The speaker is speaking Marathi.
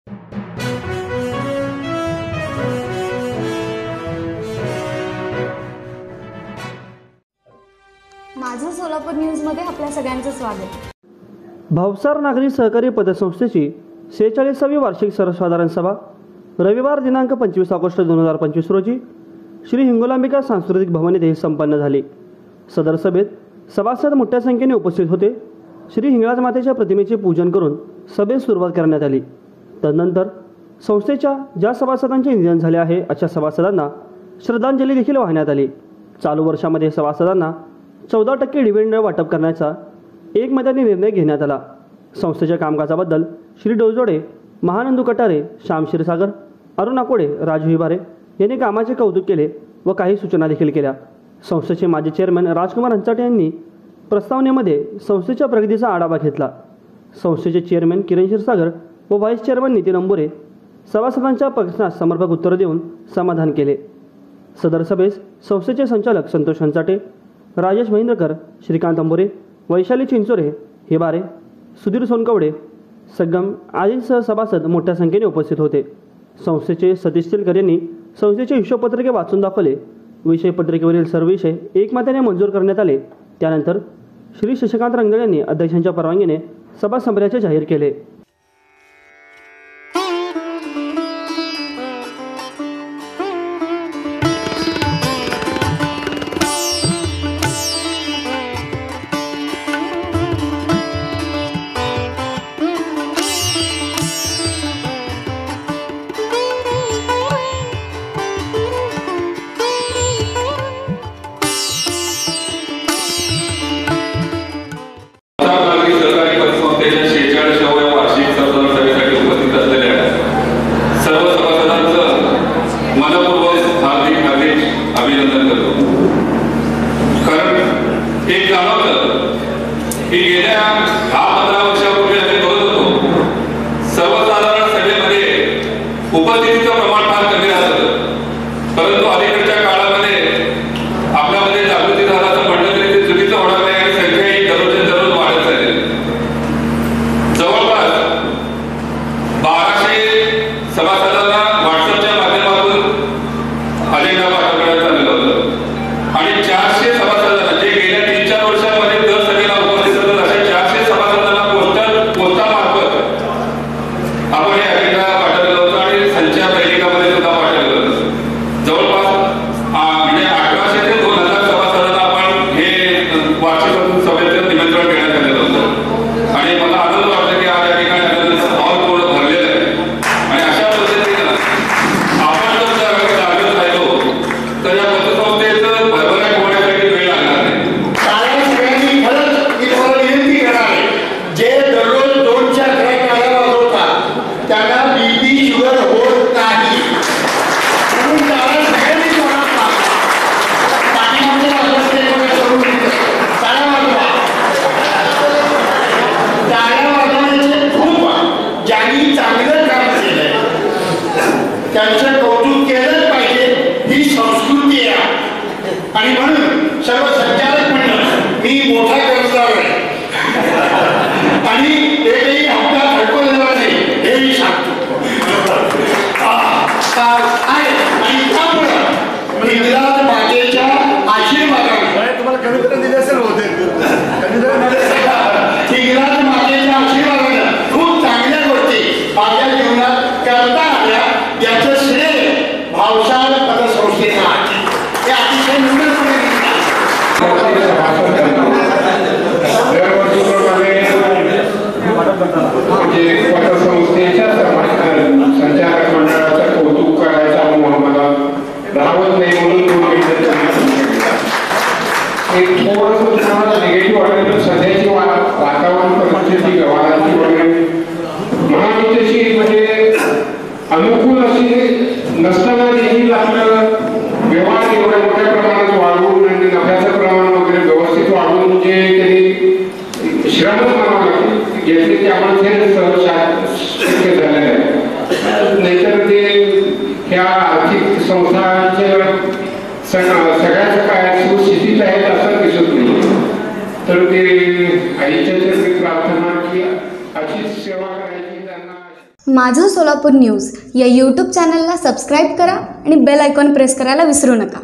माझं सोलापूर न्यूजमध्ये आपल्या सगळ्यांचं स्वागत. भावसार नागरी सहकारी पतसंस्थेची 46वी वार्षिक सर्वसाधारण सभा रविवार दिनांक 25 ऑगस्ट 2025 रोजी श्री हिंगोलांबिका सांस्कृतिक भवन येथे संपन्न झाली. सदर सभेत सभासद मोठ्या संख्येने उपस्थित होते. श्री हिंगळाज मातेच्या प्रतिमेचे पूजन करून सभेस सुरुवात करण्यात आली. तदनंतर संस्थेच्या ज्या सभासदांचे निधन झाले आहे अशा सभासदांना श्रद्धांजली देखील वाहण्यात आली. चालू वर्षामध्ये सभासदांना 14% डिव्हिडंड वाटप करण्याचा एकमताने निर्णय घेण्यात आला. संस्थेच्या कामकाजाबद्दल श्री डोजोडे, महानंदू कटारे, श्याम क्षीरसागर, अरुण आकोडे, राजू हिबारे यांनी कामाचे कौतुक केले व काही सूचना देखील केल्या. संस्थेचे माजी चेअरमन राजकुमार हंचाटे यांनी प्रस्तावनेमध्ये संस्थेच्या प्रगतीचा आढावा घेतला. संस्थेचे चेअरमन किरण क्षीरसागर व व्हाईस चेअरमन नितीन अंबुरे सभासदांच्या प्रश्नास समर्पक उत्तर देऊन समाधान केले. सदर सभेस संस्थेचे संचालक संतोष हंचाटे, राजेश महेंद्रकर, श्रीकांत अंबुरे, वैशाली चिंचोरे, हिबारे, सुधीर सोनकवडे, सगम आदींसह सभासद मोठ्या संख्येने उपस्थित होते. संस्थेचे सतीश तेलकर यांनी संस्थेचे हिशोबपत्रके वाचून दाखवले. विषय पत्रिकेवरील सर्व विषय एकमताने मंजूर करण्यात आले. त्यानंतर श्री शशिकांत रंगळ यांनी अध्यक्षांच्या परवानगीने सभा संपल्याचे जाहीर केले. उपस्थितीचं प्रमाण फार कमी राहतं, परंतु अलीकडच्या काळामध्ये आपल्यामध्ये जागृती झाला असं म्हटलं तरी ते चुकीचं होणार नाही आणि संख्या ही दररोज वाढत चालली. जवळपास 1200 सभासदांना व्हॉट्सअपच्या माध्यमातून अजेंडा पाठवण्यात आलेलं होतं आणि 400 सभासदांना जे गेल्या 3-4 वर्षांमध्ये दर सभेला उपस्थित होतात अशा 400 सभासदांना पोस्टामार्फत आपण हे अजेंडा पाठवलेलं होतं आणि संचार दैनिकामध्ये सुद्धा पाठवलेलं होतं. जवळपास म्हणजे 1800 ते 2000 सभासदांना आपण हे वार्षिक सभेचं निमंत्रण देण्यात आलेलं होतं आणि मला आनंद वाटतो की आज या ठिकाणी आल्यानंतर हॉल पूर्ण भरलेलं आहे आणि अशा पद्धतीनं आपण जर जागृत राहिलो तर या पतसंस्थेचं भरभराट होण्यासाठी वेळ लागणार नाही. जे दररोज 2-4 ट्रक गाड्या वाजवतात त्यांना बीपी शुगर होत नाही म्हणून त्याला सगळ्यांनी जोरात पाठीमागचे टाळ्या वाजवण्याचे खूप ज्यांनी चांगलं काम केलंय त्यांचं कौतुक केलंच पाहिजे. ही संस्कृती आहे आणि म्हणून सर्व संचालक मंडळ मी मोठा कर्जदार आहे आणि एकही हप्ता थकवलेला नाही हे मी सांगतो. आणि त्यामुळं हिंगलाज मातेच्या आशीर्वादाने तुम्हाला कविता दिली असेल होते हिंगलाज मातेच्या आशीर्वादाने खूप चांगल्या गोष्टी माझ्या जीवनात करता आल्या याचं श्रेय भावसार पतसंस्थेला आहे. हे अतिशय निवडणूक पतसंस्थेच्या संचालक मंडळाचं कौतुक करायचा मला राहत नाही म्हणून 2 मिनिटं एक थोडंसं तुम्हाला निगेटिव्ह वाटेल. सध्याची वातावरण परिस्थिती व्यवहाराची वगैरे महायुतीची म्हणजे अनुकूल अशी नसताना देखील आपलं व्यवहार एवढ्या मोठ्या प्रमाणात वाढवून आणि नफ्याचं प्रमाण वगैरे व्यवस्थित वाढवून जे त्यांनी श्रमच म्हणावं लागते घेतले त्यामुळे हे शक्य झालेलं आहे. नाहीतर ते ह्या आर्थिक संस्थांच्या सगळ्याच काय सुस्थितीत आहेत असं दिसत नाही. तर ते आईच्या प्रार्थना की अशीच सेवा करायची त्यांना. माझं सोलापूर न्यूज या यूट्यूब चॅनलला सबस्क्राईब करा आणि बेल आयकॉन प्रेस करायला विसरू नका.